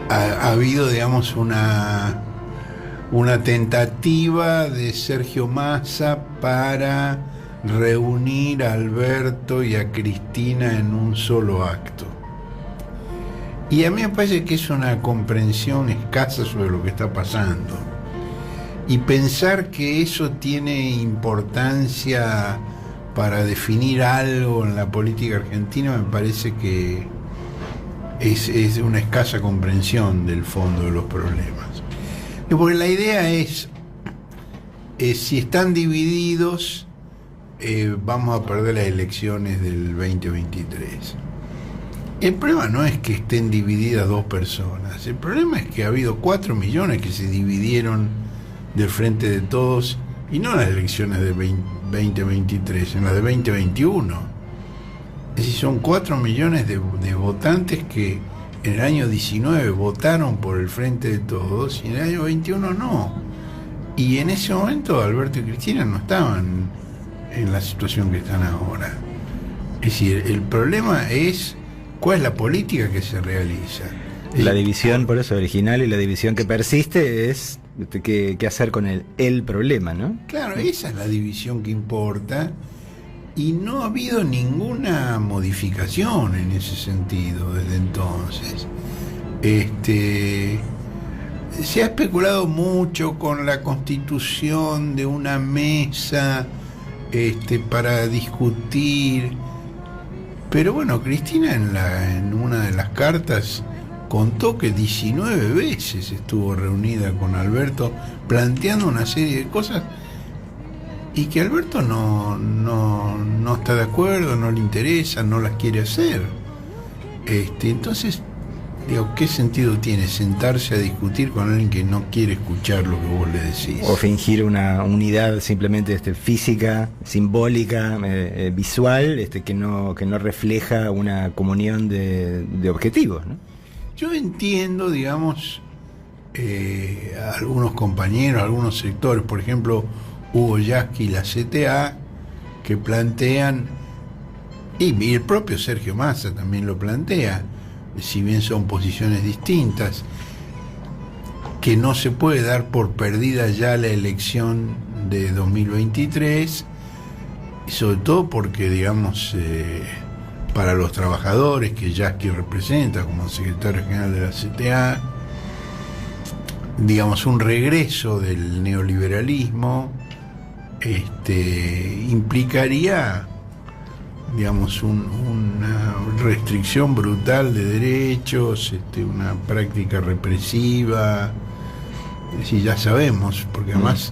ha habido, digamos, una tentativa de Sergio Massa para reunir a Alberto y a Cristina en un solo acto. Y a mí me parece que es una comprensión escasa sobre lo que está pasando. Y pensar que eso tiene importancia para definir algo en la política argentina me parece que es una escasa comprensión del fondo de los problemas. Porque la idea es si están divididos, vamos a perder las elecciones del 2023. El problema no es que estén divididas dos personas, el problema es que ha habido 4 millones que se dividieron del Frente de Todos, y no en las elecciones de 2023, en las de 2021. Es decir, son 4 millones de votantes que en el año 19 votaron por el Frente de Todos y en el año 21 no. Y en ese momento Alberto y Cristina no estaban en la situación que están ahora. Es decir, el problema es cuál es la política que se realiza. La división, por eso, original, y la división que persiste es qué hacer con el problema, ¿no? Claro, esa es la división que importa, y no ha habido ninguna modificación en ese sentido desde entonces. Se ha especulado mucho con la constitución de una mesa para discutir, pero bueno, Cristina en una de las cartas contó que 19 veces estuvo reunida con Alberto planteando una serie de cosas y que Alberto no está de acuerdo, no le interesa, no las quiere hacer. Entonces, digo, ¿qué sentido tiene sentarse a discutir con alguien que no quiere escuchar lo que vos le decís? O fingir una unidad simplemente física, simbólica, visual, que no refleja una comunión de objetivos, ¿no? Yo entiendo, digamos, a algunos compañeros, a algunos sectores, por ejemplo, Hugo Yasky y la CTA, que plantean, y el propio Sergio Massa también lo plantea, si bien son posiciones distintas, que no se puede dar por perdida ya la elección de 2023, y sobre todo porque, digamos, para los trabajadores que Yasky representa como secretario general de la CTA, digamos, un regreso del neoliberalismo implicaría, digamos, una restricción brutal de derechos, una práctica represiva. Es decir, ya sabemos, porque además,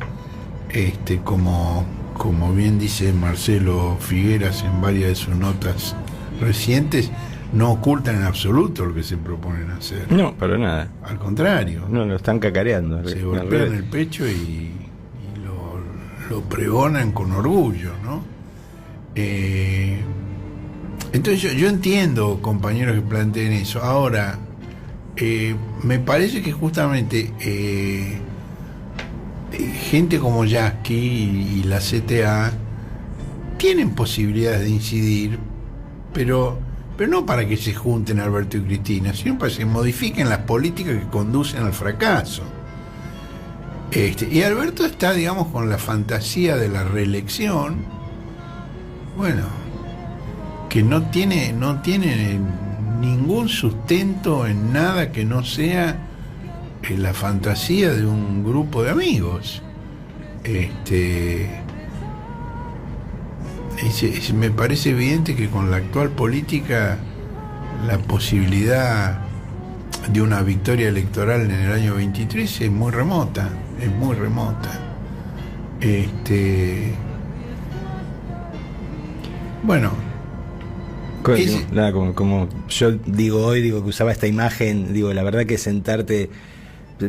como bien dice Marcelo Figueras en varias de sus notas recientes, no ocultan en absoluto lo que se proponen hacer. No, para nada. Al contrario. No, lo están cacareando. Se golpean el pecho y lo pregonan con orgullo, ¿no? Entonces yo entiendo, compañeros, que planteen eso. Ahora, me parece que justamente gente como Yasky y la CTA tienen posibilidades de incidir, pero no para que se junten Alberto y Cristina, sino para que se modifiquen las políticas que conducen al fracaso. Y Alberto está, digamos, con la fantasía de la reelección, bueno, que no tiene ningún sustento en nada que no sea la fantasía de un grupo de amigos. Me parece evidente que con la actual política la posibilidad de una victoria electoral en el año 23 es muy remota, bueno, nada, como yo digo hoy, que usaba esta imagen, la verdad que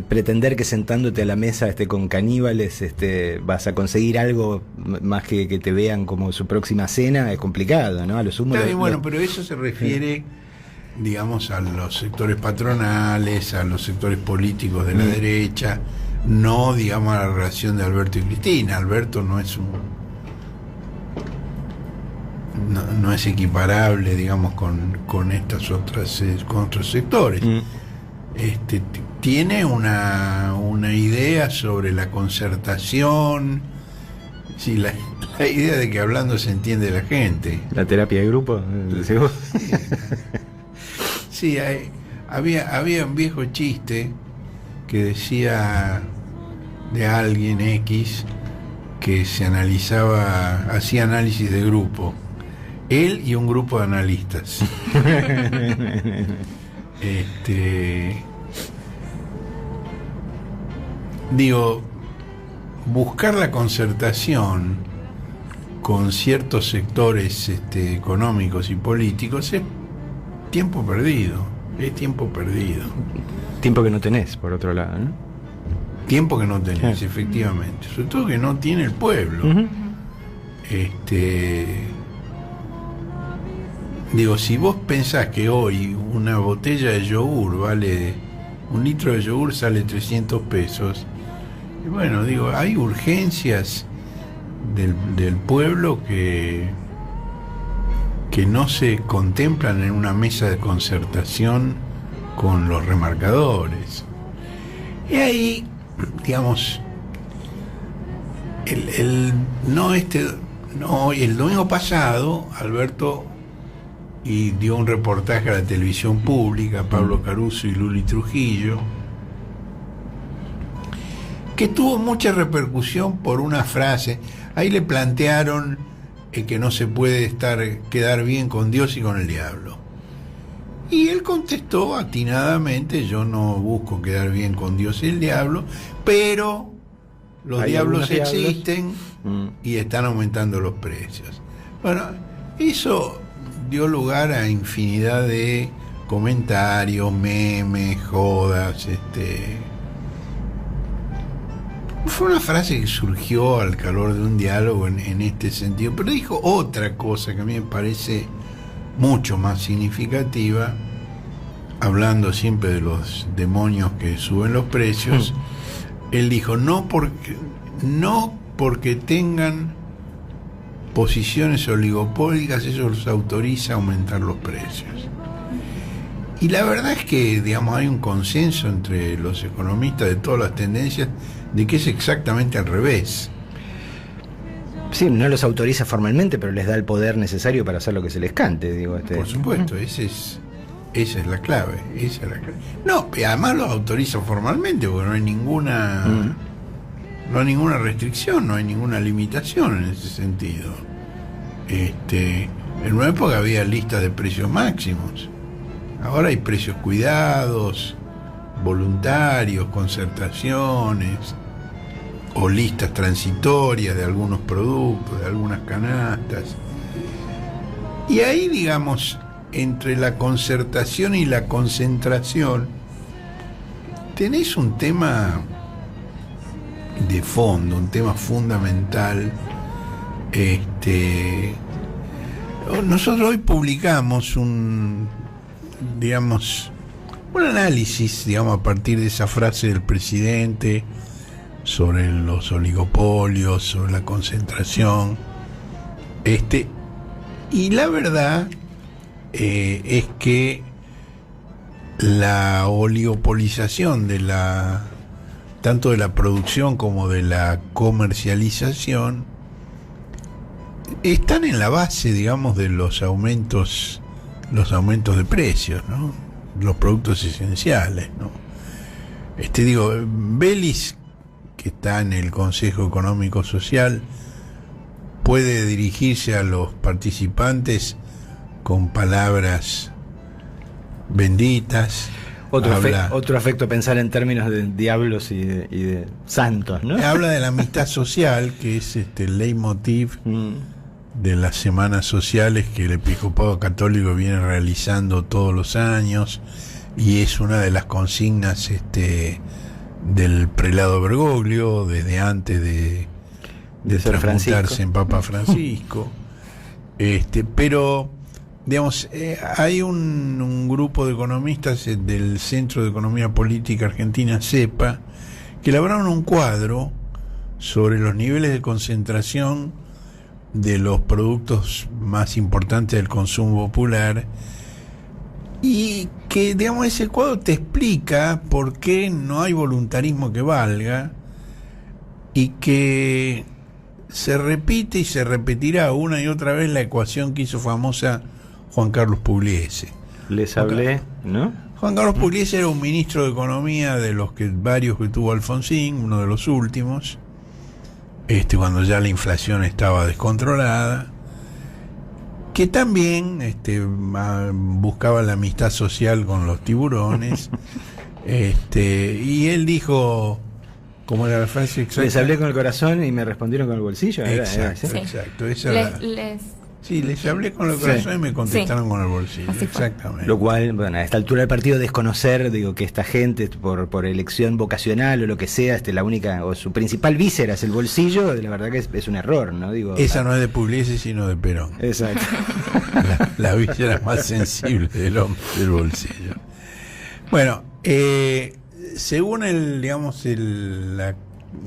pretender que sentándote a la mesa con caníbales vas a conseguir algo más que te vean como su próxima cena, es complicado, ¿no? A lo sumo. Bueno, pero eso se refiere, digamos, a los sectores patronales, a los sectores políticos de la derecha, no, digamos, a la relación de Alberto y Cristina. Alberto no es no es equiparable, digamos, con estas otras, con otros sectores. tiene una idea sobre la concertación, sí, la idea de que hablando se entiende la gente. La terapia de grupo, ¿decís vos? Sí, había un viejo chiste que decía de alguien X que se hacía análisis de grupo, él y un grupo de analistas. Digo, buscar la concertación con ciertos sectores económicos y políticos es tiempo perdido, Tiempo que no tenés, por otro lado, ¿no? Tiempo que no tenés, efectivamente. Sobre todo que no tiene el pueblo. Uh-huh. Digo, si vos pensás que hoy una botella de yogur vale, un litro de yogur sale 300 pesos, y bueno, digo, hay urgencias del pueblo que no se contemplan en una mesa de concertación con los remarcadores. Y ahí, digamos, el domingo pasado, Alberto dio un reportaje a la televisión pública, Pablo Caruso y Luli Trujillo, que tuvo mucha repercusión por una frase. Ahí le plantearon que no se puede quedar bien con Dios y con el diablo. Y él contestó atinadamente: yo no busco quedar bien con Dios y el diablo, pero los diablos existen y están aumentando los precios. Bueno, eso dio lugar a infinidad de comentarios, memes, jodas. Fue una frase que surgió al calor de un diálogo en este sentido, pero dijo otra cosa que a mí me parece mucho más significativa, hablando siempre de los demonios que suben los precios. Él dijo: no porque tengan posiciones oligopólicas, eso los autoriza a aumentar los precios. Y la verdad es que, digamos, hay un consenso entre los economistas de todas las tendencias de que es exactamente al revés. Sí, no los autoriza formalmente, pero les da el poder necesario para hacer lo que se les cante, digo. Por supuesto, esa es la clave. No, además los autoriza formalmente, porque no hay ninguna restricción, no hay ninguna limitación en ese sentido. En una época había listas de precios máximos. Ahora hay precios cuidados, voluntarios, concertaciones, o listas transitorias de algunos productos, de algunas canastas. Y ahí, digamos, entre la concertación y la concentración, tenés un tema de fondo, un tema fundamental. Nosotros hoy publicamos un análisis, digamos, a partir de esa frase del presidente sobre los oligopolios, sobre la concentración. Y la verdad es que la oligopolización tanto de la producción como de la comercialización están en la base, digamos, de los aumentos de precios, ¿no? Los productos esenciales, ¿no? Belis, que está en el Consejo Económico Social, puede dirigirse a los participantes con palabras benditas. Otro afecto pensar en términos de diablos y de santos, ¿no? Habla de la amistad social, que es el leitmotiv de las semanas sociales que el Episcopado Católico viene realizando todos los años, y es una de las consignas del prelado Bergoglio desde antes de transmutarse en Papa Francisco. Pero, digamos, hay un grupo de economistas del Centro de Economía Política Argentina, CEPA, que elaboraron un cuadro sobre los niveles de concentración de los productos más importantes del consumo popular, Y que, digamos, ese cuadro te explica por qué no hay voluntarismo que valga y que se repite y se repetirá una y otra vez la ecuación que hizo famosa Juan Carlos Pugliese. Les hablé, ¿no? Juan Carlos Pugliese era un ministro de Economía de los que varios que tuvo Alfonsín, uno de los últimos, cuando ya la inflación estaba descontrolada, que también buscaba la amistad social con los tiburones, y él dijo, ¿cómo era la frase exacta? Les hablé con el corazón y me respondieron con el bolsillo. Exacto. Sí, les hablé con el corazón y me contestaron con el bolsillo. Exactamente. Lo cual, bueno, a esta altura del partido desconocer, digo, que esta gente por elección vocacional o lo que sea, la única o su principal víscera es el bolsillo, la verdad que es un error, ¿no? Digo, esa no es de Pugliese sino de Perón. Exacto. La víscera más sensible del hombre, del bolsillo. Bueno, según la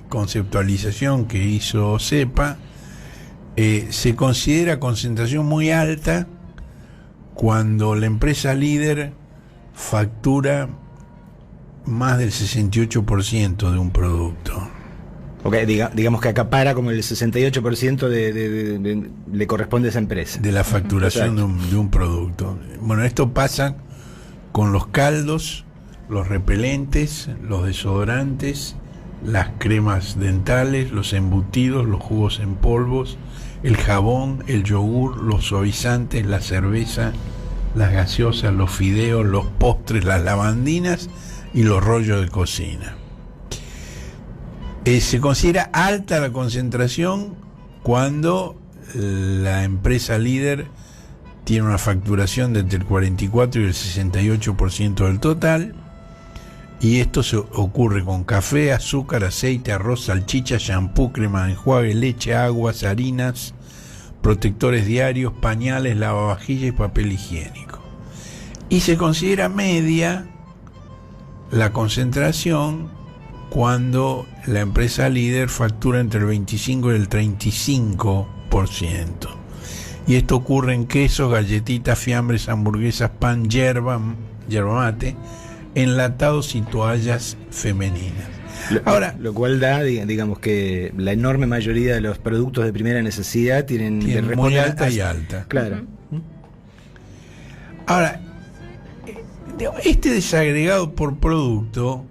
conceptualización que hizo CEPA, se considera concentración muy alta cuando la empresa líder factura más del 68% de un producto. Okay, digamos que acapara como el 68% le corresponde a esa empresa. De la facturación de un producto. Bueno, esto pasa con los caldos, los repelentes, los desodorantes, las cremas dentales, los embutidos, los jugos en polvos, el jabón, el yogur, los suavizantes, la cerveza, las gaseosas, los fideos, los postres, las lavandinas y los rollos de cocina. Se considera alta la concentración cuando la empresa líder tiene una facturación de entre el 44 y el 68% del total. Y esto se ocurre con café, azúcar, aceite, arroz, salchicha, shampoo, crema de enjuague, leche, aguas, harinas, protectores diarios, pañales, lavavajillas y papel higiénico. Y se considera media la concentración cuando la empresa líder factura entre el 25 y el 35%. Y esto ocurre en quesos, galletitas, fiambres, hamburguesas, pan, yerba mate, enlatados y toallas femeninas. Ahora, lo cual da, digamos que la enorme mayoría de los productos de primera necesidad tienen muy alta y alta. Claro. Ahora, este desagregado por producto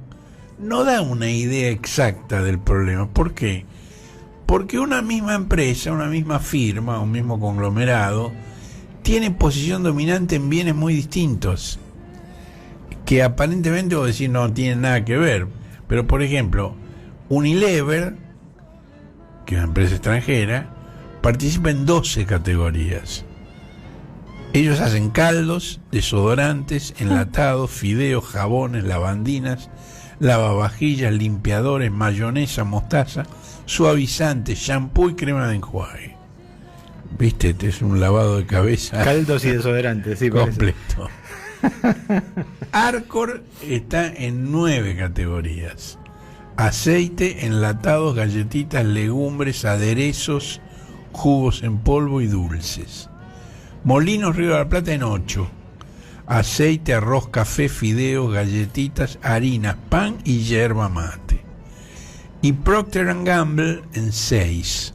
no da una idea exacta del problema. ¿Por qué? Porque una misma empresa, una misma firma, un mismo conglomerado tiene posición dominante en bienes muy distintos, que aparentemente vos decís no tienen nada que ver, pero por ejemplo Unilever, que es una empresa extranjera, participa en 12 categorías. Ellos hacen caldos, desodorantes, enlatados, fideos, jabones, lavandinas, lavavajillas, limpiadores, mayonesa, mostaza, suavizantes, shampoo y crema de enjuague. Viste, este es un lavado de cabeza. Caldos y desodorantes, sí, completo. Arcor está en 9 categorías: aceite, enlatados, galletitas, legumbres, aderezos, jugos en polvo y dulces. Molinos Río de la Plata en 8: aceite, arroz, café, fideos, galletitas, harinas, pan y yerba mate. Y Procter & Gamble en 6: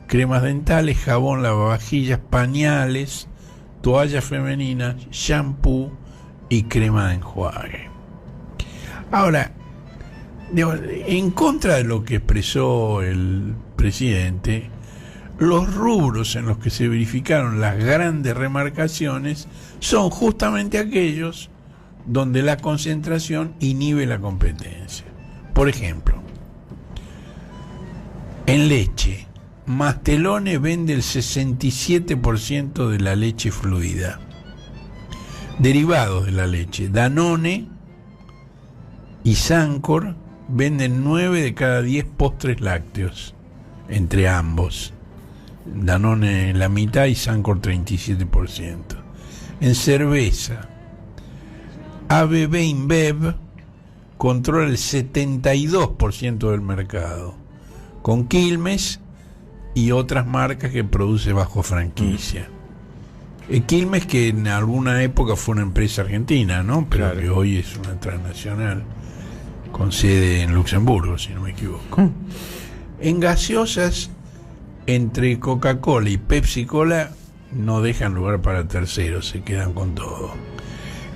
cremas dentales, jabón, lavavajillas, pañales, toallas femeninas, shampoo y crema de enjuague. Ahora, en contra de lo que expresó el presidente, los rubros en los que se verificaron las grandes remarcaciones son justamente aquellos donde la concentración inhibe la competencia. Por ejemplo, en leche, Mastelone vende el 67% de la leche fluida. Derivados de la leche, Danone y Sancor venden 9 de cada 10 postres lácteos entre ambos. Danone la mitad y Sancor 37%. En cerveza, ABB InBev controla el 72% del mercado, con Quilmes y otras marcas que produce bajo franquicia. Quilmes, que en alguna época fue una empresa argentina, ¿no? Pero claro, que hoy es una transnacional con sede en Luxemburgo, si no me equivoco. En gaseosas, entre Coca-Cola y Pepsi-Cola no dejan lugar para terceros, se quedan con todo.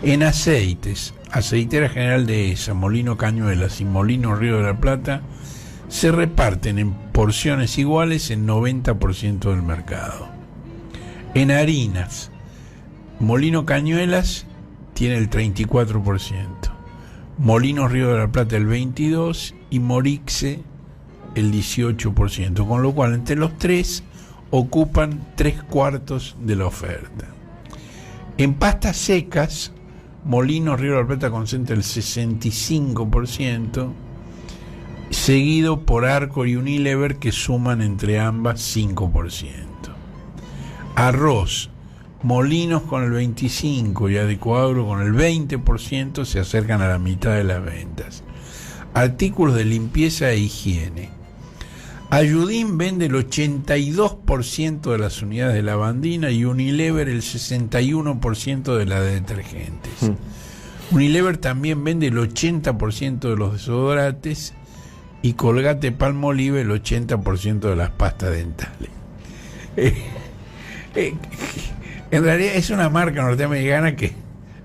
En aceites, Aceitera General Dehesa, Molino Cañuelas y Molino Río de la Plata se reparten en porciones iguales en 90% del mercado. En harinas, Molino Cañuelas tiene el 34%, Molino Río de la Plata el 22% y Morixe el 18%, con lo cual entre los tres ocupan 3/4 de la oferta. En pastas secas, Molino Río de la Plata concentra el 65%, seguido por Arcor y Unilever, que suman entre ambas 5%. Arroz, Molinos con el 25% y Adecoagro con el 20% se acercan a la mitad de las ventas. Artículos de limpieza e higiene. Ayudín vende el 82% de las unidades de lavandina y Unilever el 61% de las detergentes. Unilever también vende el 80% de los desodorantes y Colgate Palmolive el 80% de las pastas dentales. En realidad es una marca norteamericana que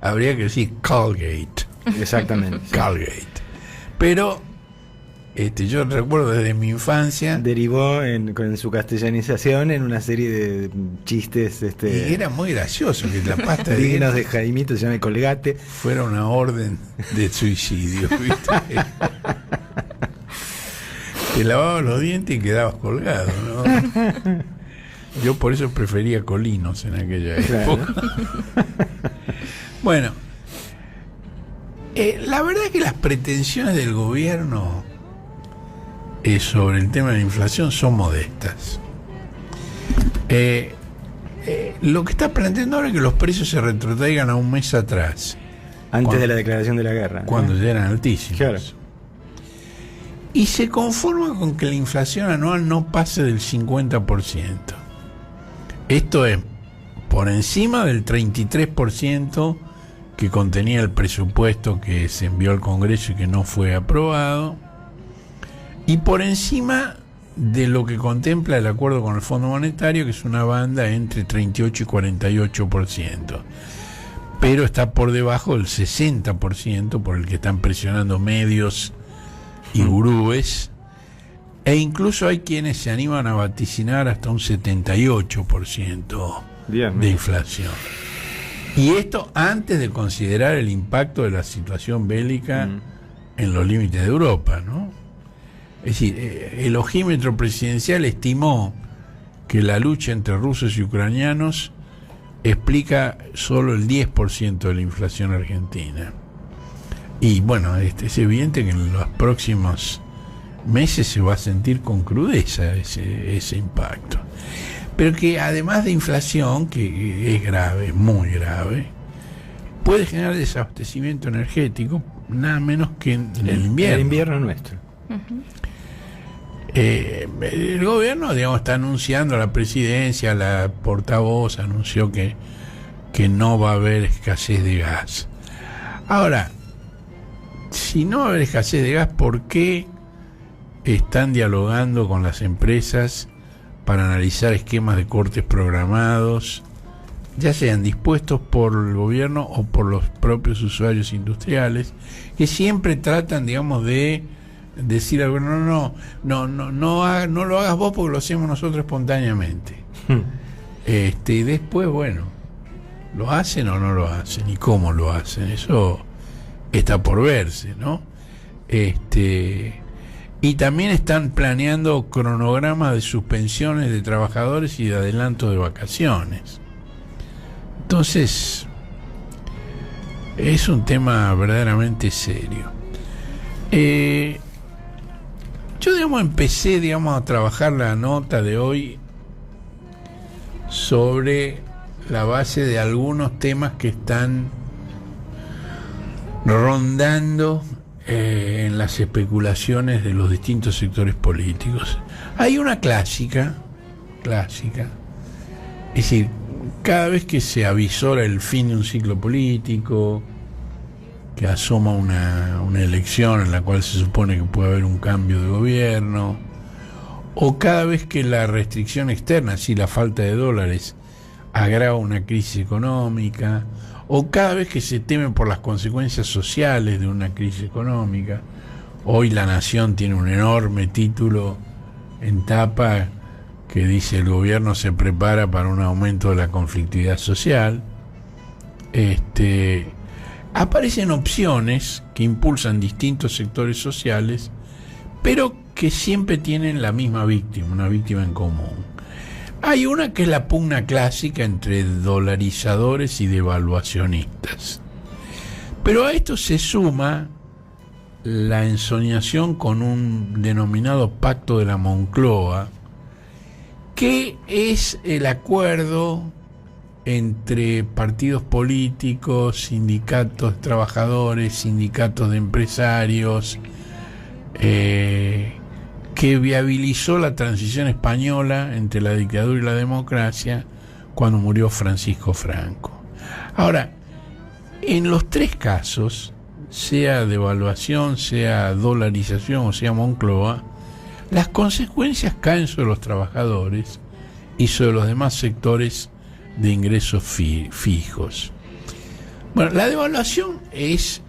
habría que decir Colgate. Exactamente. Colgate. Pero yo recuerdo desde mi infancia. Derivó con su castellanización en una serie de chistes. Y era muy gracioso que la pasta de dignos de Jaimito, se llama Colgate. Fuera una orden de suicidio, ¿viste? Te lavabas los dientes y quedabas colgado, ¿no? Yo por eso prefería Colinos en aquella época. Claro. Bueno, la verdad es que las pretensiones del gobierno sobre el tema de la inflación son modestas. Lo que está planteando ahora es que los precios se retrotraigan a un mes atrás. Antes de la declaración de la guerra. Cuando ya eran altísimos. Claro. Y se conforma con que la inflación anual no pase del 50%. Esto es por encima del 33% que contenía el presupuesto que se envió al Congreso y que no fue aprobado, y por encima de lo que contempla el acuerdo con el Fondo Monetario, que es una banda entre 38 y 48%, pero está por debajo del 60% por el que están presionando medios y gurúes, e incluso hay quienes se animan a vaticinar hasta un 78% de inflación. Y esto antes de considerar el impacto de la situación bélica en los límites de Europa, ¿no? Es decir, el ojímetro presidencial estimó que la lucha entre rusos y ucranianos explica solo el 10% de la inflación argentina. Y bueno, es evidente que en los próximos meses se va a sentir con crudeza ese impacto. Pero que además de inflación, que es grave, muy grave, puede generar desabastecimiento energético, nada menos que en el invierno. El invierno nuestro. El gobierno, digamos, está anunciando, la presidencia, la portavoz anunció que no va a haber escasez de gas. Ahora, si no va a haber escasez de gas, ¿por qué están dialogando con las empresas para analizar esquemas de cortes programados, ya sean dispuestos por el gobierno o por los propios usuarios industriales, que siempre tratan, digamos, de decir al gobierno, no lo hagas vos porque lo hacemos nosotros espontáneamente? Y después, bueno, ¿lo hacen o no lo hacen? ¿Y cómo lo hacen? Eso está por verse, ¿no? Y también están planeando cronogramas de suspensiones de trabajadores y de adelantos de vacaciones. Entonces, es un tema verdaderamente serio. Yo, empecé, a trabajar la nota de hoy sobre la base de algunos temas que están rondando en las especulaciones de los distintos sectores políticos. Hay una clásica, es decir, cada vez que se avisora el fin de un ciclo político, que asoma una elección en la cual se supone que puede haber un cambio de gobierno, o cada vez que la restricción externa, si la falta de dólares, agrava una crisis económica, o cada vez que se teme por las consecuencias sociales de una crisis económica. Hoy La Nación tiene un enorme título en tapa que dice: el gobierno se prepara para un aumento de la conflictividad social. Aparecen opciones que impulsan distintos sectores sociales, pero que siempre tienen la misma víctima, una víctima en común. Hay una que es la pugna clásica entre dolarizadores y devaluacionistas. Pero a esto se suma la ensoñación con un denominado Pacto de la Moncloa, que es el acuerdo entre partidos políticos, sindicatos de trabajadores, sindicatos de empresarios, que viabilizó la transición española entre la dictadura y la democracia cuando murió Francisco Franco. Ahora, en los tres casos, sea devaluación, sea dolarización o sea Moncloa, las consecuencias caen sobre los trabajadores y sobre los demás sectores de ingresos fijos. Bueno, la devaluación es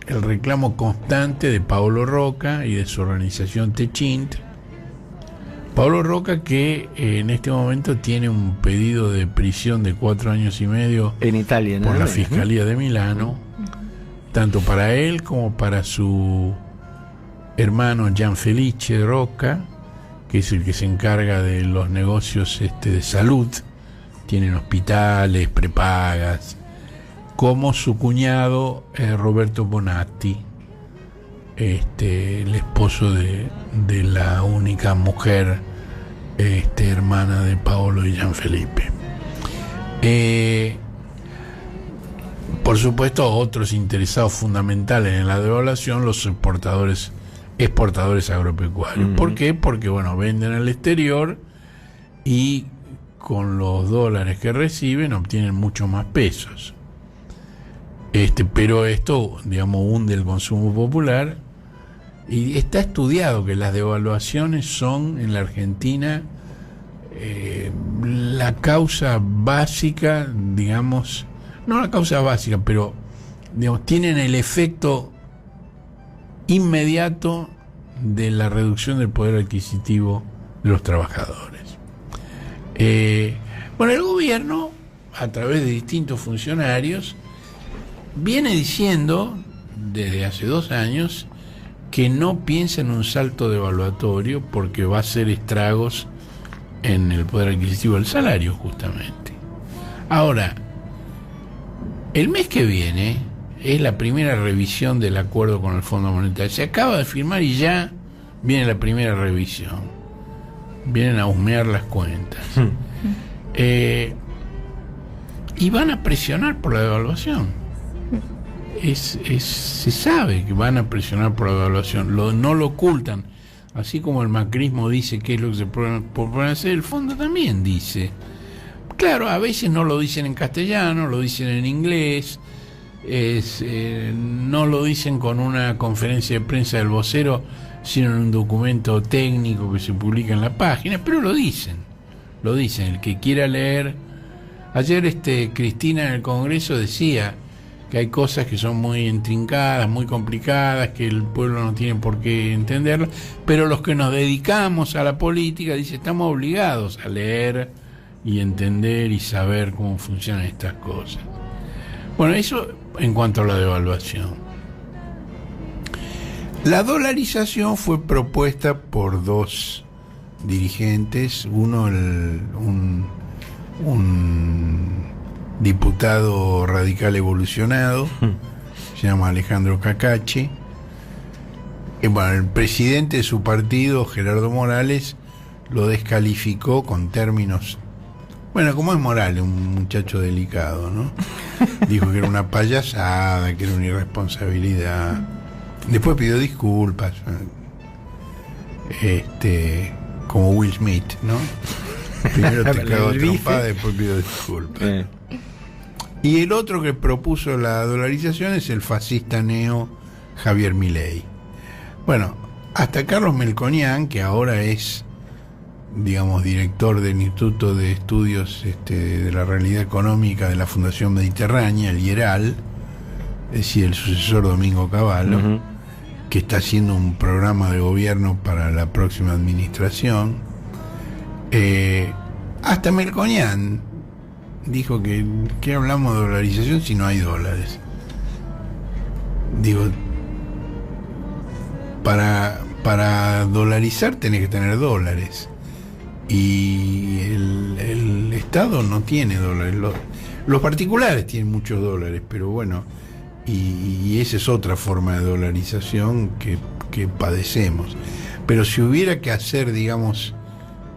el reclamo constante de Paolo Roca y de su organización Techint. Paolo Roca, que en este momento tiene un pedido de prisión de 4 años y medio en Italia, por la Fiscalía de Milano, tanto para él como para su hermano Gianfelice Roca, que es el que se encarga de los negocios de salud. Tienen hospitales, prepagas, como su cuñado Roberto Bonatti, el esposo de la única mujer hermana de Paolo y Gianfelipe. Por supuesto, otros interesados fundamentales en la devaluación, los exportadores agropecuarios. ¿Por qué? Porque venden al exterior y con los dólares que reciben obtienen mucho más pesos. Pero esto, hunde el consumo popular, y está estudiado que las devaluaciones son en la Argentina la causa básica, no la causa básica, pero tienen el efecto inmediato de la reducción del poder adquisitivo de los trabajadores. El gobierno, a través de distintos funcionarios, viene diciendo desde hace 2 años que no piensa en un salto devaluatorio porque va a hacer estragos en el poder adquisitivo del salario, justamente. Ahora, el mes que viene es la primera revisión del acuerdo con el Fondo Monetario. Se acaba de firmar y ya viene la primera revisión. Vienen a husmear las cuentas. Y van a presionar por la devaluación. Se sabe que van a presionar por la devaluación. No lo ocultan. Así como el macrismo dice qué es lo que se puede hacer, el fondo también dice. Claro, a veces no lo dicen en castellano, lo dicen en inglés, no lo dicen con una conferencia de prensa del vocero, sino en un documento técnico que se publica en la página, pero lo dicen, el que quiera leer. Ayer Cristina en el Congreso decía que hay cosas que son muy intrincadas, muy complicadas, que el pueblo no tiene por qué entenderlas, pero los que nos dedicamos a la política, dice, estamos obligados a leer y entender y saber cómo funcionan estas cosas. Bueno, eso en cuanto a la devaluación. La dolarización fue propuesta por 2 dirigentes, uno un diputado radical evolucionado, se llama Alejandro Cacachi. El presidente de su partido, Gerardo Morales, lo descalificó con términos, como es Morales, un muchacho delicado, ¿no? Dijo que era una payasada, que era una irresponsabilidad. Después pidió disculpas, como Will Smith, ¿no? Primero te cago trompada, después pido disculpas. Y el otro que propuso la dolarización es el fascista neo Javier Milei. Bueno, hasta Carlos Melconian, que ahora es, digamos, director del Instituto de Estudios de la Realidad Económica de la Fundación Mediterránea, el IERAL, es decir, el sucesor Domingo Cavallo, que está haciendo un programa de gobierno para la próxima administración. Hasta Melconian dijo que hablamos de dolarización si no hay dólares. Digo, para dolarizar tenés que tener dólares, y el Estado no tiene dólares. Los particulares tienen muchos dólares, pero bueno, y esa es otra forma de dolarización que padecemos. Pero si hubiera que hacer, digamos,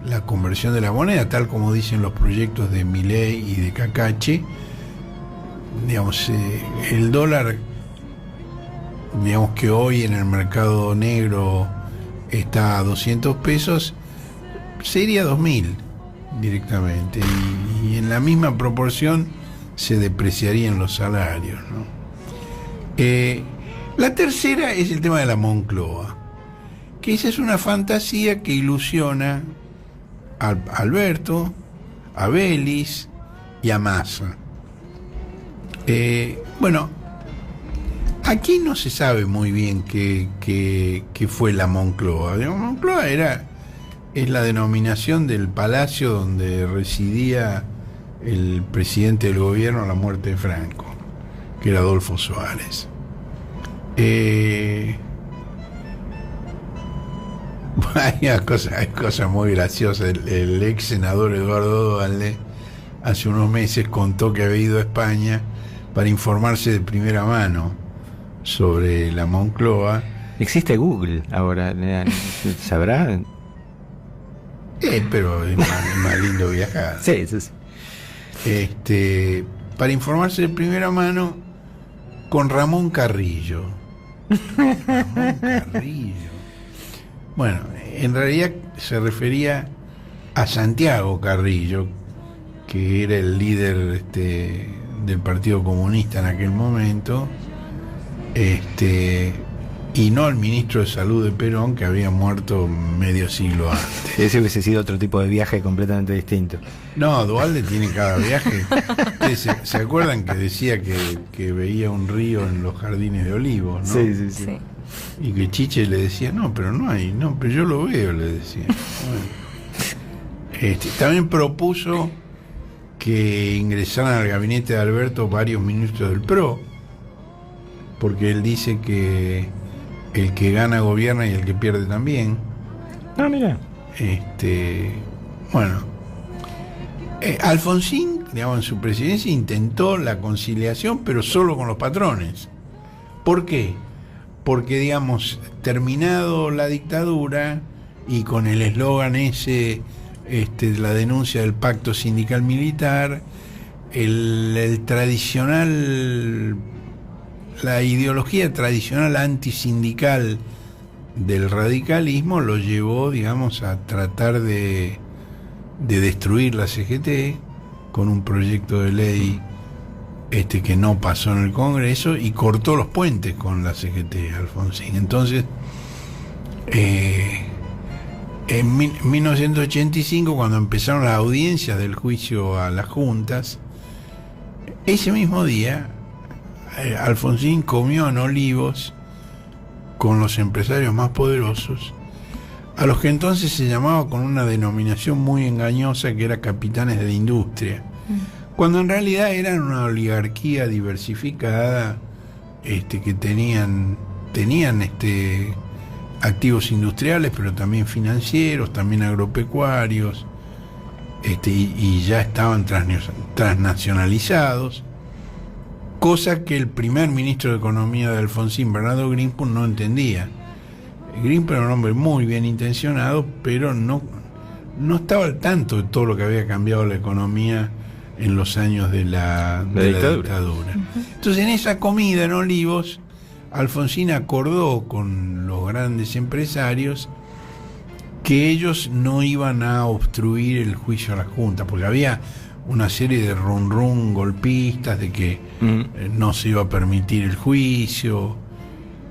la conversión de la moneda, tal como dicen los proyectos de Milei y de Cacache, digamos, el dólar, digamos que hoy en el mercado negro está a 200 pesos, sería 2.000 directamente, y en la misma proporción se depreciarían los salarios, ¿no? La tercera es el tema de la Moncloa, que esa es una fantasía que ilusiona a Alberto, a Vélez y a Massa. Bueno, aquí no se sabe muy bien qué fue la Moncloa. La Moncloa es la denominación del palacio donde residía el presidente del gobierno a la muerte de Franco, que era Adolfo Suárez. Hay cosas muy graciosas. El ex senador Eduardo Duhalde hace unos meses contó que había ido a España para informarse de primera mano sobre la Moncloa. Existe Google ahora, ¿sabrá? Pero es más lindo viajar. Sí, sí, sí. Para informarse de primera mano con Ramón Carrillo. Ramón Carrillo. Bueno, en realidad se refería a Santiago Carrillo, que era el líder del Partido Comunista en aquel momento, y no al ministro de Salud de Perón, que había muerto medio siglo antes. Ese hubiese sido otro tipo de viaje completamente distinto. No, Duhalde tiene cada viaje. ¿Se acuerdan que decía que veía un río en los jardines de Olivos, ¿no? Sí, sí, sí. Sí. Y que Chiche le decía, no, pero yo lo veo, le decía. Bueno. También propuso que ingresaran al gabinete de Alberto varios ministros del PRO, porque él dice que el que gana gobierna y el que pierde también. Ah, mira. Bueno, Alfonsín, digamos, en su presidencia intentó la conciliación, pero solo con los patrones. ¿Por qué? Porque, digamos, terminado la dictadura y con el eslogan ese, la denuncia del pacto sindical militar, el tradicional, la ideología tradicional antisindical del radicalismo lo llevó, digamos, a tratar de destruir la CGT con un proyecto de ley que no pasó en el Congreso, y cortó los puentes con la CGT, Alfonsín. Entonces, en 1985, cuando empezaron las audiencias del juicio a las juntas, ese mismo día Alfonsín comió en Olivos con los empresarios más poderosos, a los que entonces se llamaba con una denominación muy engañosa, que era capitanes de la industria, cuando en realidad eran una oligarquía diversificada, que tenían activos industriales, pero también financieros, también agropecuarios, y ya estaban transnacionalizados, cosa que el primer ministro de Economía de Alfonsín, Bernardo Greenpool, no entendía. Greenpool era un hombre muy bien intencionado, pero no estaba al tanto de todo lo que había cambiado la economía en los años de la dictadura. Entonces, en esa comida en Olivos, Alfonsín acordó con los grandes empresarios que ellos no iban a obstruir el juicio a la Junta, porque había una serie de run golpistas de que no se iba a permitir el juicio.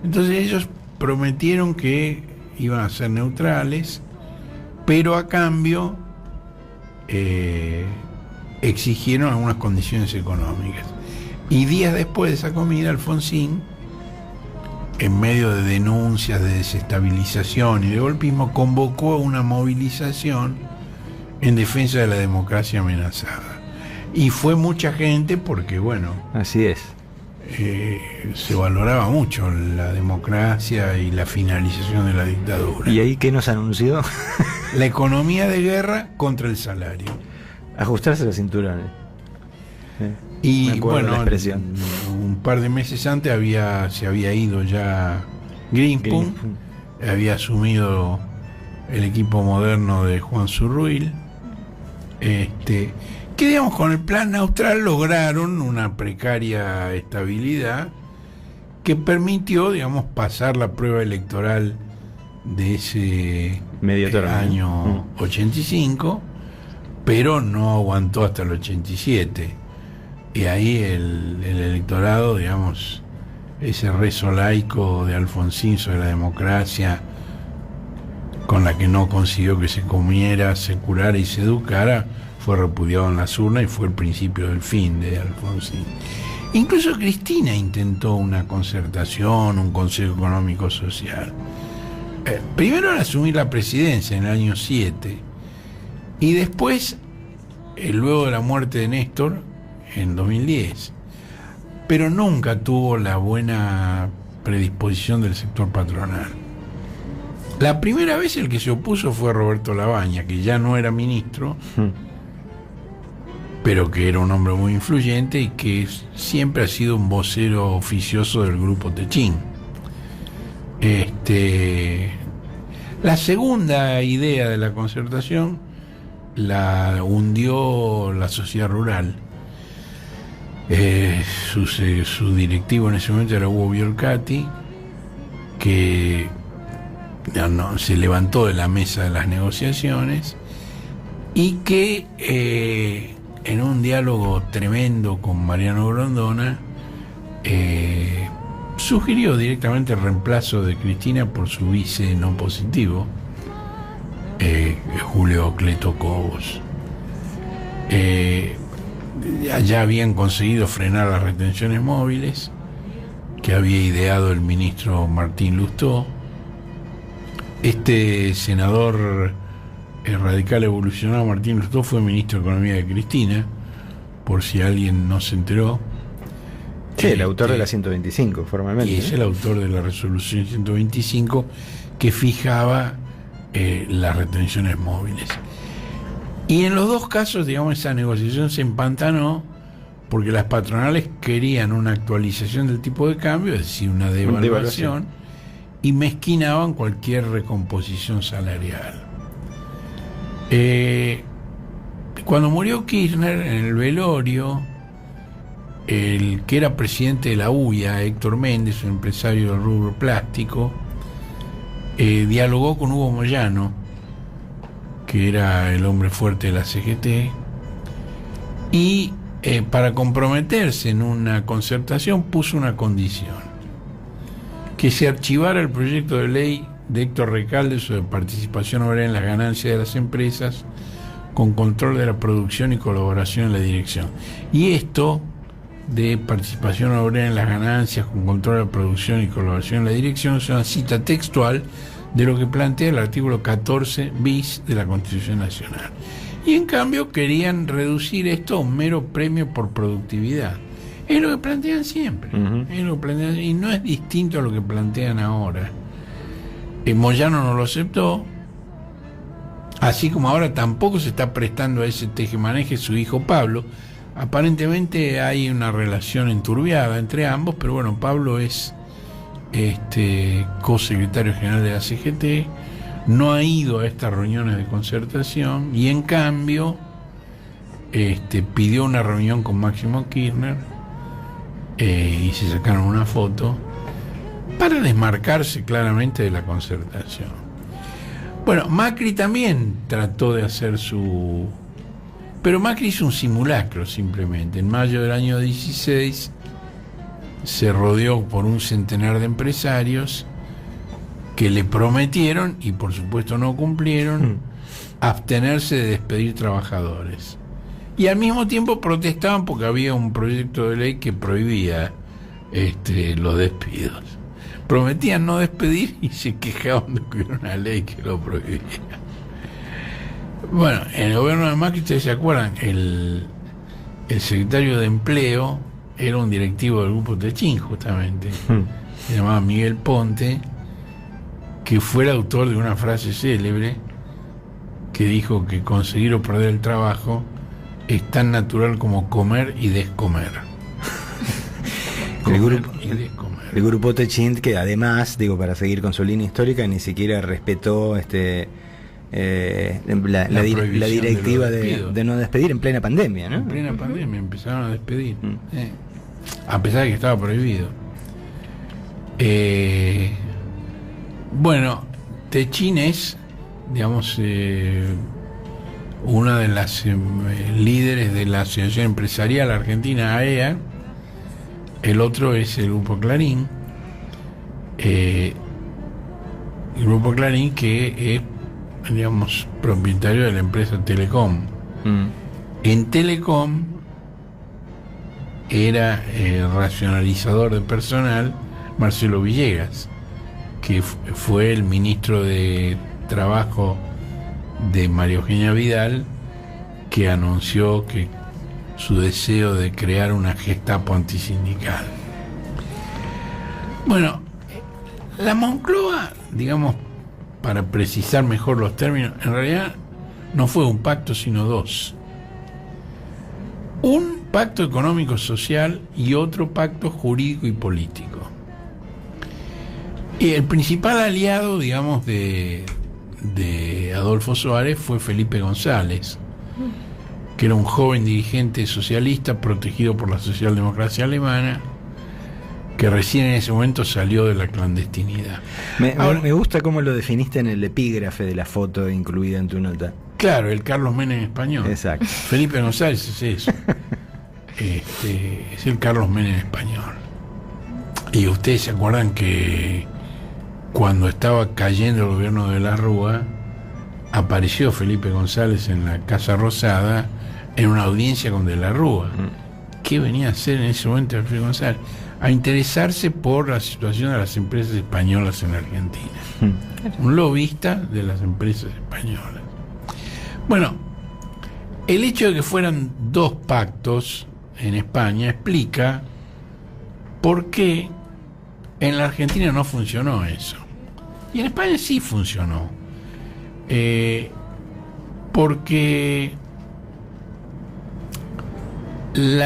Entonces ellos prometieron que iban a ser neutrales, pero a cambio exigieron algunas condiciones económicas. Y días después de esa comida, Alfonsín, en medio de denuncias de desestabilización y de golpismo, convocó una movilización en defensa de la democracia amenazada. Y fue mucha gente porque, bueno, así es. Se valoraba mucho la democracia y la finalización de la dictadura. ¿Y ahí qué nos anunció? La economía de guerra contra el salario. Ajustarse la cintura. Y bueno, un par de meses antes se había ido ya Greenspun, había asumido el equipo moderno de Juan Zurruil, que digamos con el plan austral lograron una precaria estabilidad que permitió, digamos, pasar la prueba electoral de ese año 85, pero no aguantó hasta el 87. Y ahí el electorado, digamos, ese rezo laico de Alfonsín sobre la democracia, con la que no consiguió que se comiera, se curara y se educara, fue repudiado en las urnas y fue el principio del fin de Alfonsín. Incluso Cristina intentó una concertación, un consejo económico social. Primero al asumir la presidencia en el año 7 y después, luego de la muerte de Néstor, en 2010, pero nunca tuvo la buena predisposición del sector patronal. La primera vez el que se opuso fue Roberto Labaña, que ya no era ministro, pero que era un hombre muy influyente y que siempre ha sido un vocero oficioso del grupo Techín. La segunda idea de la concertación la hundió la sociedad rural. Su directivo en ese momento era Hugo Biolcati, que se levantó de la mesa de las negociaciones y que en un diálogo tremendo con Mariano Grondona sugirió directamente el reemplazo de Cristina por su vice no positivo, Julio Cleto Cobos. Ya habían conseguido frenar las retenciones móviles que había ideado el ministro Martín Lustó. Este senador radical evolucionado Martín Lustó fue ministro de Economía de Cristina, por si alguien no se enteró. Sí, el autor de la 125, formalmente. Y es el autor de la resolución 125 que fijaba las retenciones móviles. Y en los dos casos, digamos, esa negociación se empantanó porque las patronales querían una actualización del tipo de cambio, es decir, una devaluación, y mezquinaban cualquier recomposición salarial. Cuando murió Kirchner, en el velorio, el que era presidente de la UIA, Héctor Méndez, un empresario del rubro plástico, dialogó con Hugo Moyano, que era el hombre fuerte de la CGT, y para comprometerse en una concertación puso una condición: que se archivara el proyecto de ley de Héctor Recalde sobre participación obrera en las ganancias de las empresas, con control de la producción y colaboración en la dirección. Y esto de participación obrera en las ganancias, con control de la producción y colaboración en la dirección, es una cita textual de lo que plantea el artículo 14 bis de la Constitución Nacional. Y en cambio querían reducir esto a un mero premio por productividad. Es lo que plantean siempre. Es lo que plantean, y no es distinto a lo que plantean ahora. Moyano no lo aceptó, así como ahora tampoco se está prestando a ese tejemaneje su hijo Pablo. Aparentemente hay una relación enturbiada entre ambos, pero bueno, Pablo es co-secretario general de la CGT, no ha ido a estas reuniones de concertación y en cambio pidió una reunión con Máximo Kirchner y se sacaron una foto para desmarcarse claramente de la concertación. Bueno, Macri también trató de hacer pero Macri hizo un simulacro simplemente. En mayo del año 16 se rodeó por un centenar de empresarios que le prometieron, y por supuesto no cumplieron, abstenerse de despedir trabajadores. Y al mismo tiempo protestaban porque había un proyecto de ley que prohibía los despidos. Prometían no despedir y se quejaban de que era una ley que lo prohibía. Bueno, en el gobierno de Macri, ustedes se acuerdan, el secretario de Empleo era un directivo del grupo Techín, justamente. Se llamaba Miguel Ponte, que fue el autor de una frase célebre que dijo que conseguir o perder el trabajo es tan natural como comer y descomer. El grupo Techín, que además, para seguir con su línea histórica, ni siquiera respetó la directiva de no despedir en plena pandemia, ¿no? En plena pandemia empezaron a despedir, a pesar de que estaba prohibido. Bueno, Techín es, digamos, una de las líderes de la Asociación Empresarial Argentina, AEA. El otro es el Grupo Clarín. El Grupo Clarín, que es, digamos, propietario de la empresa Telecom. En Telecom era el racionalizador de personal Marcelo Villegas, que fue el ministro de Trabajo de María Eugenia Vidal, que anunció que su deseo de crear una Gestapo antisindical. Bueno, la Moncloa, digamos, para precisar mejor los términos, en realidad no fue un pacto, sino dos. Un pacto económico-social y otro pacto jurídico y político. Y el principal aliado, digamos, de Adolfo Suárez fue Felipe González, que era un joven dirigente socialista protegido por la socialdemocracia alemana, que recién en ese momento salió de la clandestinidad. Me gusta cómo lo definiste en el epígrafe de la foto incluida en tu nota. Claro, el Carlos Menem español. Exacto. Felipe González es eso. Es el Carlos Menem español. Y ustedes se acuerdan que cuando estaba cayendo el gobierno de la Rúa, apareció Felipe González en la Casa Rosada en una audiencia con De la Rúa. ¿Qué venía a hacer en ese momento Felipe González? A interesarse por la situación de las empresas españolas en Argentina. Un lobista de las empresas españolas. Bueno, el hecho de que fueran dos pactos en España explica por qué en la Argentina no funcionó eso. Y en España sí funcionó. Porque el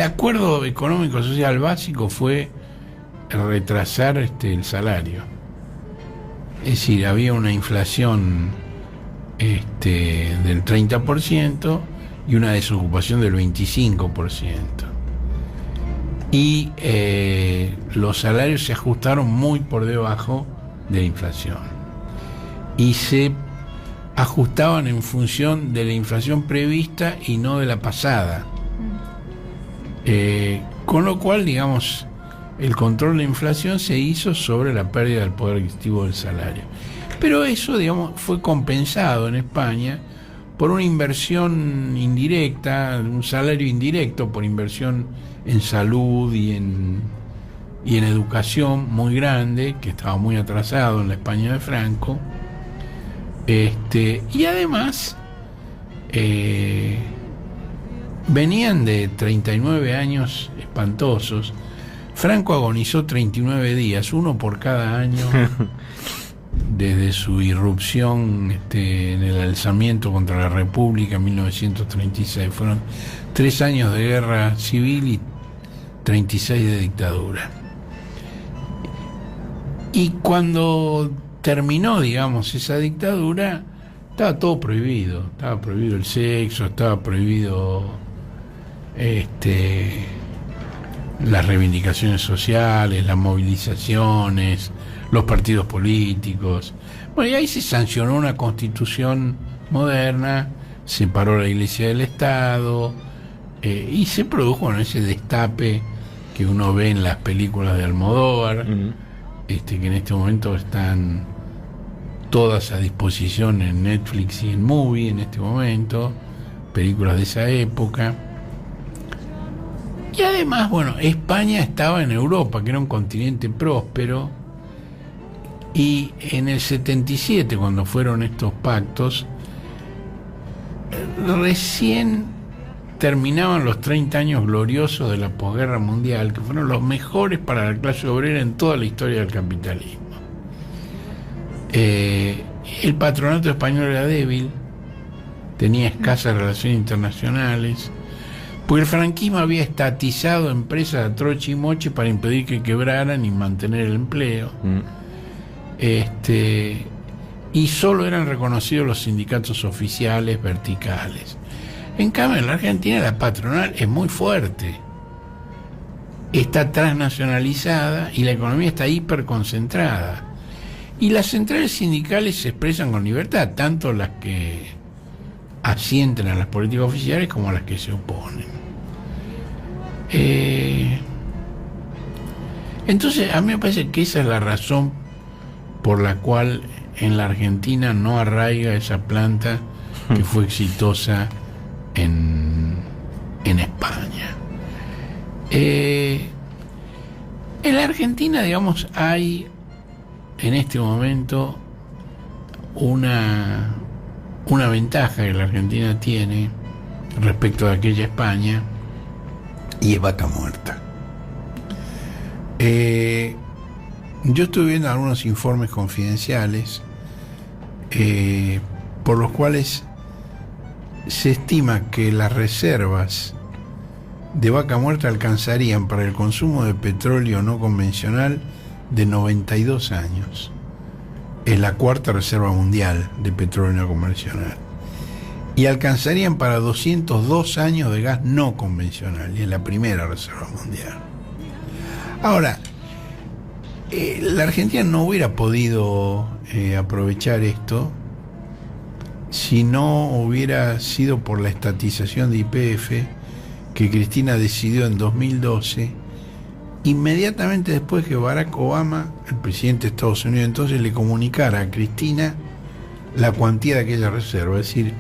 acuerdo económico social básico fue retrasar el salario. Es decir, había una inflación del 30% y una desocupación del 25%. Y los salarios se ajustaron muy por debajo de la inflación. Y se ajustaban en función de la inflación prevista y no de la pasada. Con lo cual, digamos, el control de la inflación se hizo sobre la pérdida del poder adquisitivo del salario. Pero eso, digamos, fue compensado en España por una inversión indirecta, un salario indirecto por inversión en salud y en educación muy grande, que estaba muy atrasado en la España de Franco. Y además venían de 39 años espantosos. Franco agonizó 39 días, uno por cada año, desde su irrupción en el alzamiento contra la República en 1936. Fueron 3 años de guerra civil y 36 de dictadura. Y cuando terminó, digamos, esa dictadura, estaba todo prohibido. Estaba prohibido el sexo, estaba prohibido las reivindicaciones sociales, las movilizaciones, los partidos políticos. Bueno, y ahí se sancionó una constitución moderna, separó la Iglesia del Estado, y se produjo ese destape que uno ve en las películas de Almodóvar, que en este momento están todas a disposición en Netflix y en Movie en este momento, películas de esa época. Y además, bueno, España estaba en Europa, que era un continente próspero, y en el 77, cuando fueron estos pactos, recién terminaban los 30 años gloriosos de la posguerra mundial, que fueron los mejores para la clase obrera en toda la historia del capitalismo. El patronato español era débil, tenía escasas relaciones internacionales, porque el franquismo había estatizado empresas a troche y moche para impedir que quebraran y mantener el empleo. Y solo eran reconocidos los sindicatos oficiales verticales. En cambio, en la Argentina la patronal es muy fuerte, está transnacionalizada y la economía está hiperconcentrada. Y las centrales sindicales se expresan con libertad, tanto las que asienten a las políticas oficiales como las que se oponen. Entonces, a mí me parece que esa es la razón por la cual en la Argentina no arraiga esa planta que fue exitosa en España. En la Argentina, digamos, hay en este momento una ventaja que la Argentina tiene respecto de aquella España, y es vaca muerta. Yo estuve viendo algunos informes confidenciales por los cuales se estima que las reservas de vaca muerta alcanzarían para el consumo de petróleo no convencional de 92 años. Es la cuarta reserva mundial de petróleo no convencional. Y alcanzarían para 202 años de gas no convencional, y es la primera reserva mundial. Ahora, la Argentina no hubiera podido aprovechar esto si no hubiera sido por la estatización de YPF que Cristina decidió en 2012, inmediatamente después que Barack Obama, el presidente de Estados Unidos entonces, le comunicara a Cristina la cuantía de aquella reserva. Es decir,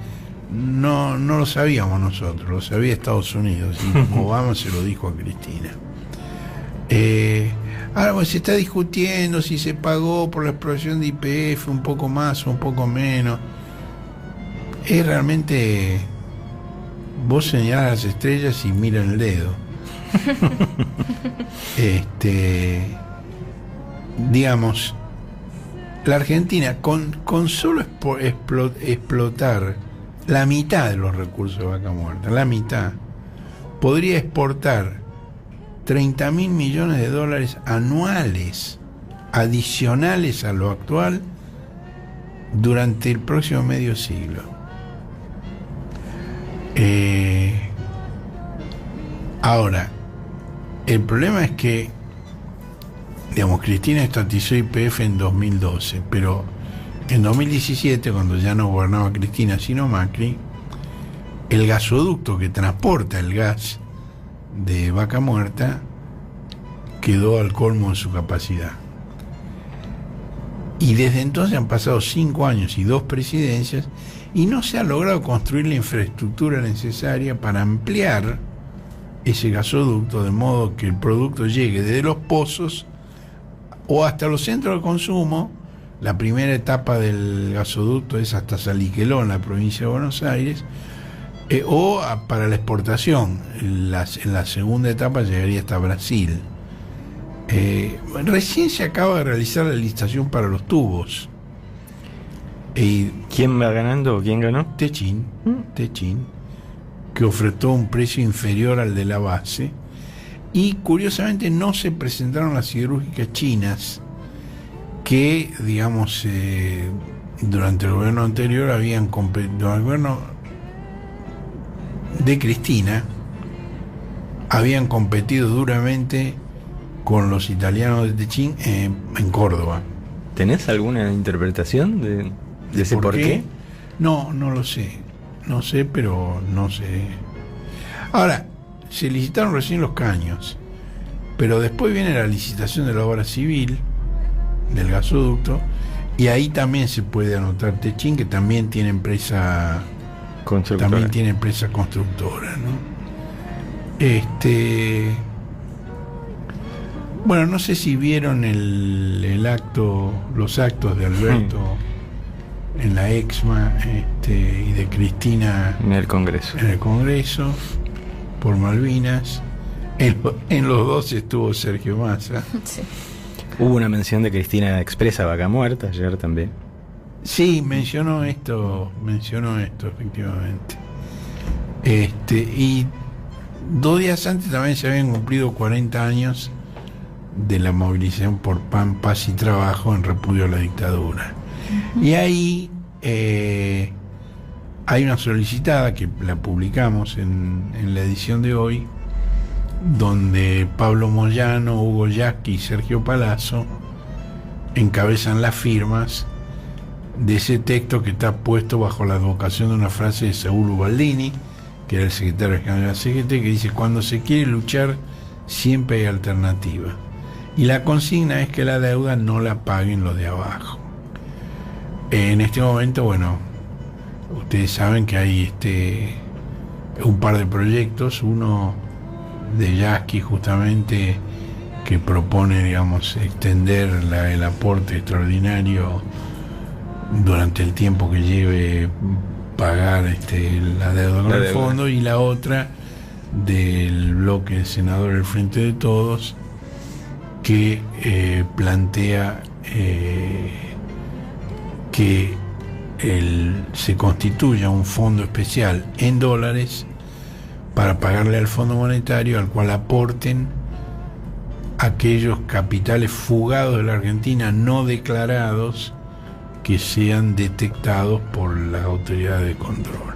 no lo sabíamos nosotros, lo sabía Estados Unidos, y Obama se lo dijo a Cristina. Ahora pues se está discutiendo si se pagó por la explotación de YPF un poco más o un poco menos. Es realmente, vos señalás las estrellas y miran el dedo. Digamos, la Argentina con solo explotar la mitad de los recursos de vaca muerta, la mitad, podría exportar 30.000 millones de dólares anuales adicionales a lo actual durante el próximo medio siglo. Ahora, el problema es que, digamos, Cristina estatizó YPF en 2012, pero en 2017, cuando ya no gobernaba Cristina sino Macri, el gasoducto que transporta el gas de vaca muerta quedó al colmo de su capacidad. Y desde entonces han pasado 5 años y 2 presidencias y no se ha logrado construir la infraestructura necesaria para ampliar ese gasoducto de modo que el producto llegue desde los pozos o hasta los centros de consumo. La primera etapa del gasoducto es hasta Saliqueló, en la provincia de Buenos Aires, para la exportación. En la segunda etapa llegaría hasta Brasil. Recién se acaba de realizar la licitación para los tubos. ¿Quién va ganando? ¿Quién ganó? Techin, que ofertó un precio inferior al de la base, y curiosamente no se presentaron las siderúrgicas chinas que, digamos, durante el gobierno anterior el gobierno de Cristina habían competido duramente con los italianos de Techín en Córdoba. ¿Tenés alguna interpretación de ese por qué? No lo sé. No sé, pero no sé. Ahora, se licitaron recién los caños, pero después viene la licitación de la obra civil del gasoducto, y ahí también se puede anotar Techín, que también tiene empresa constructora. También tiene empresa constructora, ¿no? Bueno, no sé si vieron los actos de Alberto en la EXMA y de Cristina en el Congreso por Malvinas. En los dos estuvo Sergio Massa. Sí. Hubo una mención de Cristina expresa Vaca Muerta ayer también. Sí, mencionó esto efectivamente. Y 2 días antes también se habían cumplido 40 años de la movilización por Pan, Paz y Trabajo en repudio a la dictadura. Y ahí hay una solicitada que la publicamos en la edición de hoy, donde Pablo Moyano, Hugo Yasky y Sergio Palazzo encabezan las firmas de ese texto, que está puesto bajo la advocación de una frase de Saúl Ubaldini, que era el secretario general de la CGT, que dice: cuando se quiere luchar siempre hay alternativa, y la consigna es que la deuda no la paguen los de abajo. En este momento, bueno, ustedes saben que hay un par de proyectos, uno de Yasky justamente, que propone, digamos, extender el aporte extraordinario durante el tiempo que lleve pagar la deuda con el fondo, y la otra del bloque de senadores del Frente de Todos, que plantea que se constituya un fondo especial en dólares para pagarle al Fondo Monetario, al cual aporten aquellos capitales fugados de la Argentina no declarados que sean detectados por las autoridades de control.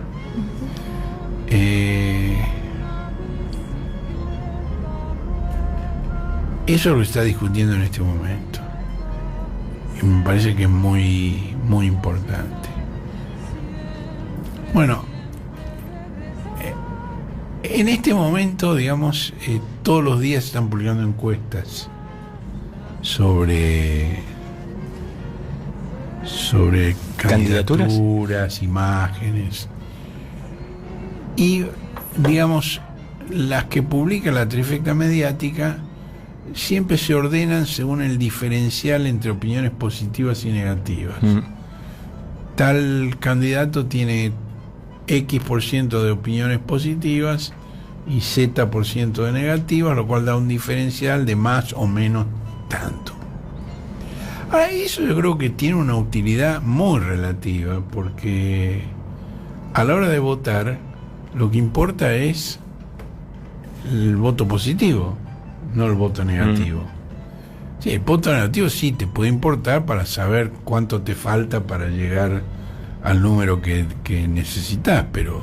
Eso es lo que está discutiendo en este momento, y me parece que es muy, muy importante. Bueno, en este momento, digamos, todos los días se están publicando encuestas sobre candidaturas, imágenes, y digamos, las que publica la trifecta mediática siempre se ordenan según el diferencial entre opiniones positivas y negativas. Tal candidato tiene X% de opiniones positivas y Z% de negativas, lo cual da un diferencial de más o menos tanto. Ahora, eso yo creo que tiene una utilidad muy relativa, porque a la hora de votar lo que importa es el voto positivo, no el voto negativo. Sí, el voto negativo sí te puede importar para saber cuánto te falta para llegar al número que necesitas, pero...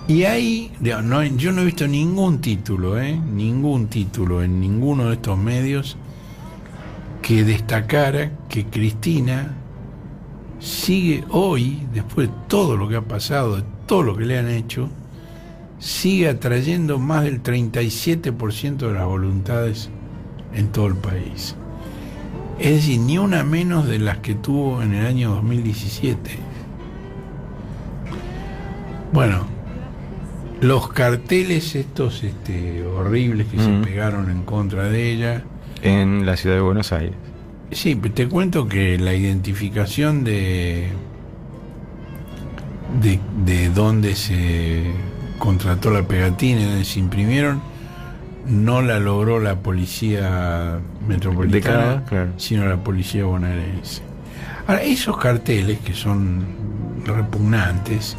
Y ahí, yo no he visto ningún título en ninguno de estos medios que destacara que Cristina sigue hoy, después de todo lo que ha pasado, de todo lo que le han hecho, sigue atrayendo más del 37% de las voluntades en todo el país. Es decir, ni una menos de las que tuvo en el año 2017. Bueno, los carteles estos horribles que se pegaron en contra de ella en la ciudad de Buenos Aires. Sí, te cuento que la identificación de dónde se contrató la pegatina y dónde se imprimieron no la logró la policía metropolitana, claro, sino la policía bonaerense. Ahora, esos carteles que son repugnantes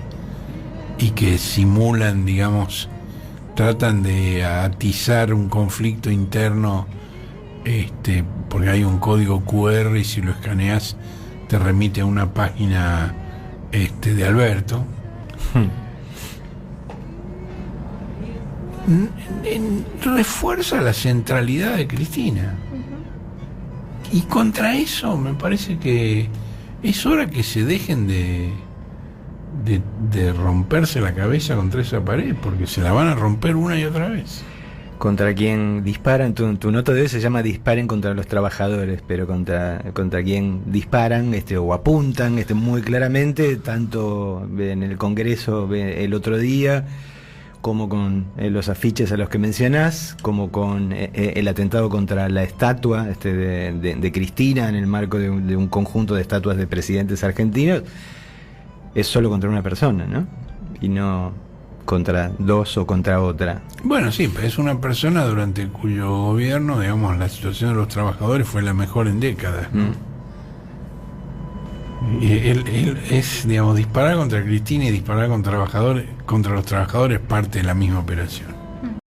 y que simulan, digamos, tratan de atizar un conflicto interno, porque hay un código QR y si lo escaneas te remite a una página de Alberto. refuerza la centralidad de Cristina. Y contra eso me parece que es hora que se dejen de romperse la cabeza contra esa pared, porque se la van a romper una y otra vez. Contra quien disparan, tu nota de hoy se llama Disparen contra los trabajadores, pero contra quien disparan o apuntan muy claramente, tanto en el Congreso el otro día, como con los afiches a los que mencionás, como con el atentado contra la estatua de Cristina en el marco de un conjunto de estatuas de presidentes argentinos. Es solo contra una persona, ¿no? Y no contra dos o contra otra. Bueno, sí, es una persona durante cuyo gobierno, digamos, la situación de los trabajadores fue la mejor en décadas, ¿no? Y él es, digamos, disparar contra Cristina y disparar contra los trabajadores parte de la misma operación.